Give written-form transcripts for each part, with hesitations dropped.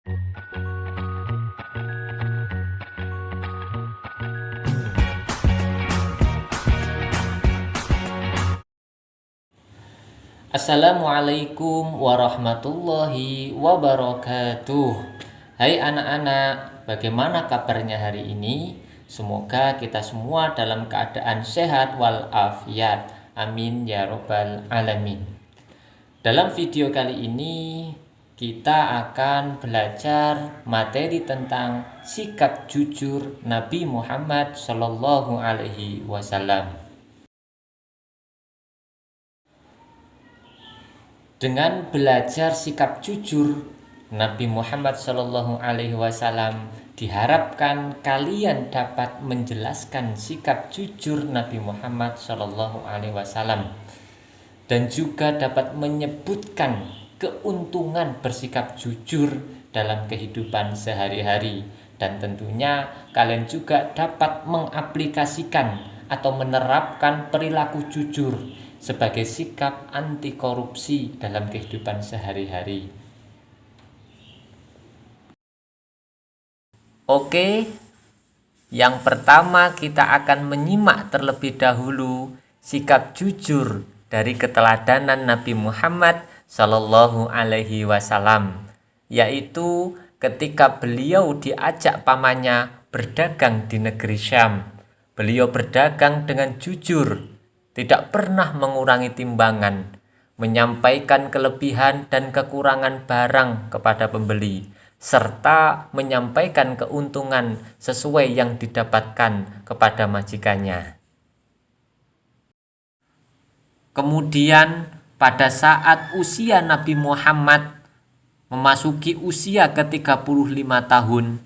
Assalamualaikum warahmatullahi wabarakatuh. Hai anak-anak, bagaimana kabarnya hari ini? Semoga kita semua dalam keadaan sehat walafiat. Amin ya robbal alamin. Dalam video kali ini kita akan belajar materi tentang sikap jujur Nabi Muhammad Shallallahu Alaihi Wasallam. Dengan belajar sikap jujur Nabi Muhammad Shallallahu Alaihi Wasallam, diharapkan kalian dapat menjelaskan sikap jujur Nabi Muhammad Shallallahu Alaihi Wasallam dan juga dapat menyebutkan keuntungan bersikap jujur dalam kehidupan sehari-hari, dan tentunya kalian juga dapat mengaplikasikan atau menerapkan perilaku jujur sebagai sikap anti korupsi dalam kehidupan sehari-hari. Oke, yang pertama kita akan menyimak terlebih dahulu sikap jujur dari keteladanan Nabi Muhammad Shallallahu Alaihi Wasallam, yaitu ketika beliau diajak pamannya berdagang di negeri Syam. Beliau berdagang dengan jujur, tidak pernah mengurangi timbangan, menyampaikan kelebihan dan kekurangan barang kepada pembeli, serta menyampaikan keuntungan sesuai yang didapatkan kepada majikannya. Kemudian pada saat usia Nabi Muhammad memasuki usia ke-35 tahun,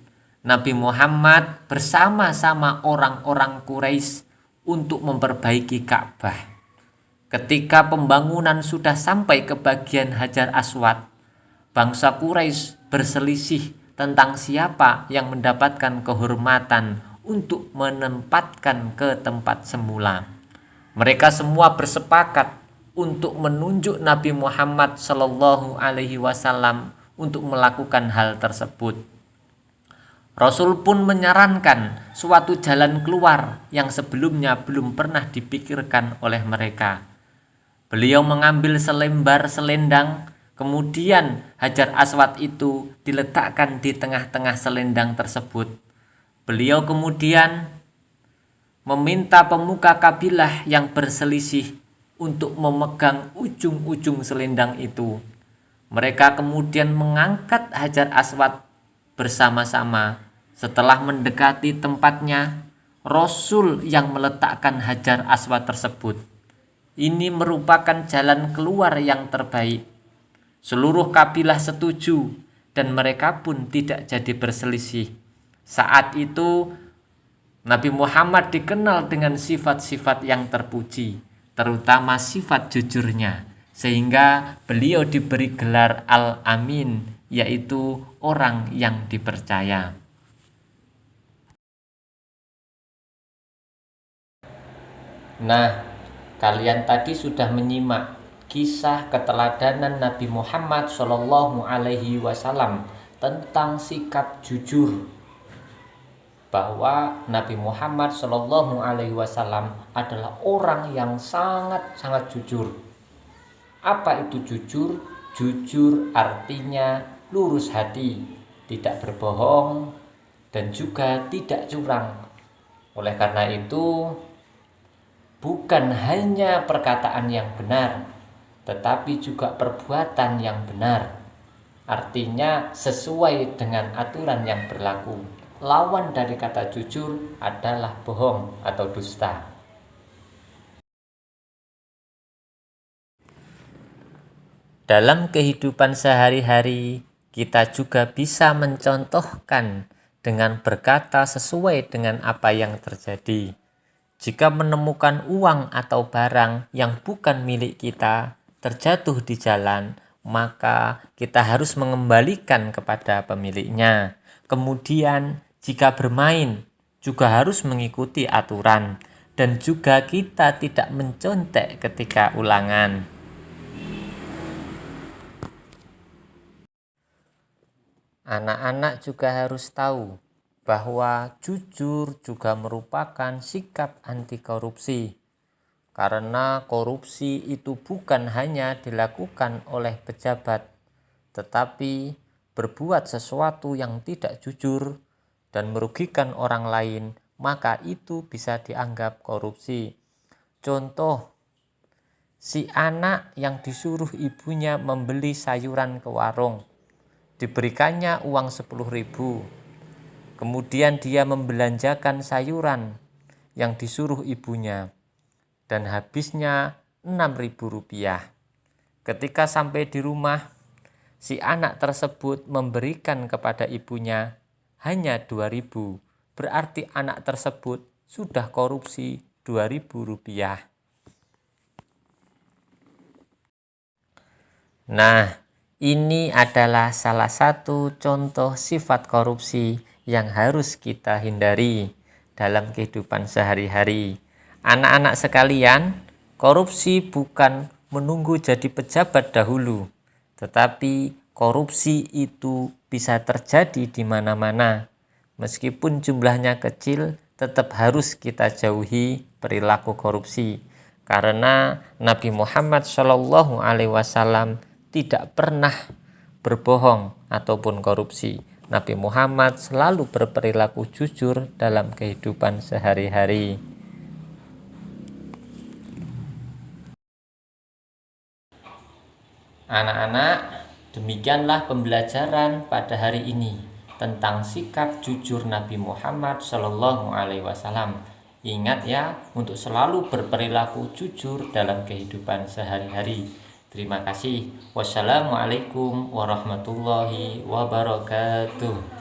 Nabi Muhammad bersama-sama orang-orang Quraisy untuk memperbaiki Ka'bah. Ketika pembangunan sudah sampai ke bagian Hajar Aswad, bangsa Quraisy berselisih tentang siapa yang mendapatkan kehormatan untuk menempatkan ke tempat semula. Mereka semua bersepakat untuk menunjuk Nabi Muhammad Shallallahu Alaihi Wasallam untuk melakukan hal tersebut. Rasul pun menyarankan suatu jalan keluar yang sebelumnya belum pernah dipikirkan oleh mereka. Beliau mengambil selembar selendang, kemudian Hajar Aswad itu diletakkan di tengah-tengah selendang tersebut. Beliau kemudian meminta pemuka kabilah yang berselisih untuk memegang ujung-ujung selendang itu. Mereka kemudian mengangkat Hajar Aswad bersama-sama. Setelah mendekati tempatnya, Rasul yang meletakkan Hajar Aswad tersebut. Ini merupakan jalan keluar yang terbaik. Seluruh kabilah setuju dan mereka pun tidak jadi berselisih. Saat itu Nabi Muhammad dikenal dengan sifat-sifat yang terpuji, terutama sifat jujurnya, sehingga beliau diberi gelar Al-Amin, yaitu orang yang dipercaya. Nah, kalian tadi sudah menyimak kisah keteladanan Nabi Muhammad Shallallahu Alaihi Wasallam tentang sikap jujur, bahwa Nabi Muhammad Shallallahu Alaihi Wasallam adalah orang yang sangat-sangat jujur. Apa itu jujur? Jujur artinya lurus hati, tidak berbohong, dan juga tidak curang. Oleh karena itu, bukan hanya perkataan yang benar, tetapi juga perbuatan yang benar. Artinya sesuai dengan aturan yang berlaku. Lawan dari kata jujur adalah bohong atau dusta. Dalam kehidupan sehari-hari, kita juga bisa mencontohkan dengan berkata sesuai dengan apa yang terjadi. Jika menemukan uang atau barang yang bukan milik kita terjatuh di jalan, maka kita harus mengembalikan kepada pemiliknya. Kemudian jika bermain juga harus mengikuti aturan, dan juga kita tidak mencontek ketika ulangan. Anak-anak juga harus tahu bahwa jujur juga merupakan sikap anti korupsi. Karena korupsi itu bukan hanya dilakukan oleh pejabat, tetapi berbuat sesuatu yang tidak jujur dan merugikan orang lain, maka itu bisa dianggap korupsi. Contoh, si anak yang disuruh ibunya membeli sayuran ke warung, diberikannya uang 10.000, kemudian dia membelanjakan sayuran yang disuruh ibunya, dan habisnya 6.000 rupiah. Ketika sampai di rumah, si anak tersebut memberikan kepada ibunya hanya 2.000. Berarti anak tersebut sudah korupsi 2.000 rupiah. Nah, ini adalah salah satu contoh sifat korupsi yang harus kita hindari dalam kehidupan sehari-hari. Anak-anak sekalian, korupsi bukan menunggu jadi pejabat dahulu, tetapi korupsi itu bisa terjadi di mana-mana. Meskipun jumlahnya kecil, tetap harus kita jauhi perilaku korupsi. Karena Nabi Muhammad SAW tidak pernah berbohong ataupun korupsi. Nabi Muhammad selalu berperilaku jujur dalam kehidupan sehari-hari. Anak-anak, demikianlah pembelajaran pada hari ini tentang sikap jujur Nabi Muhammad SAW. Ingat ya, untuk selalu berperilaku jujur dalam kehidupan sehari-hari. Terima kasih. Wassalamualaikum warahmatullahi wabarakatuh.